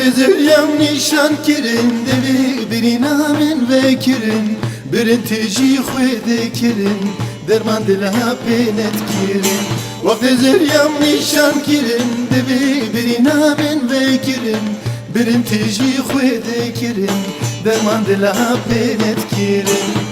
زريم نشان كرن دبي برينا من وكرن برن تجي خويد كرن درمان دلها بينت كرن وقت زريم نشان كرن دبي برينا من وكرن برن تجي خويد كرن درمان دلها بينت كرن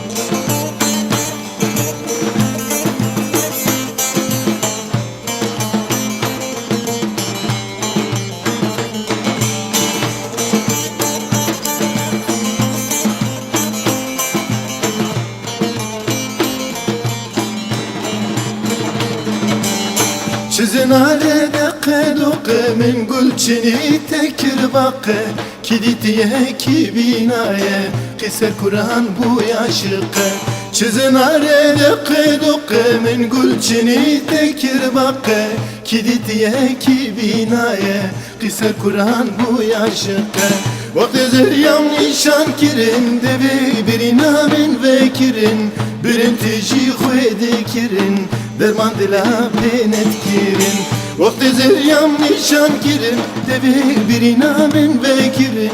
Çizinare de keduk min gülçini tekir bakı Kiditiye ki binaye Kıser Kur'an bu yaşıkı Çizinare de keduk min gülçini tekir bakı Kiditiye ki binaye Kıser Kur'an bu yaşıkı Vakti zeryam nişan kirin Devi birina min vekirin Birin tiji huyedi kirin Derman dila benet kirin Vakti zeryam nişan kirin Devi birina min vekirin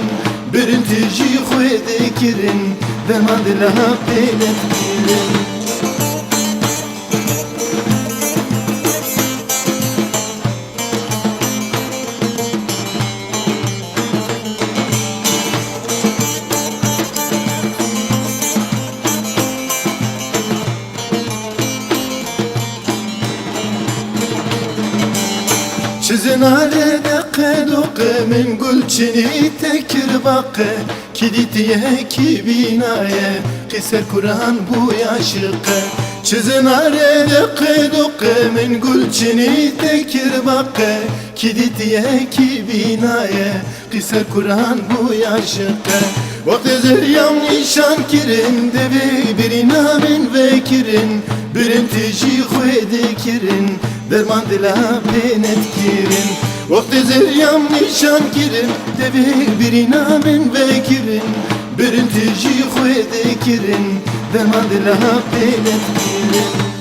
Birin tiji huyedi kirin Derman dila benet kirin Çizinare de keduk min gülçini tekir bakı Kiditiye ki binaye Kıser Kur'an bu yaşıkı Çizinare de keduk min gülçini tekir bakı Kiditiye ki binaye Kıser Kur'an bu yaşıkı Vakti zeryam nişan kirin Devi birina min vekirin Birin tiji huyedi kirin Derman dila benet kirin Vakti zeryam nişan kirin Devi birina min vekirin Birin tiji huyedi kirin Derman dila benet kirin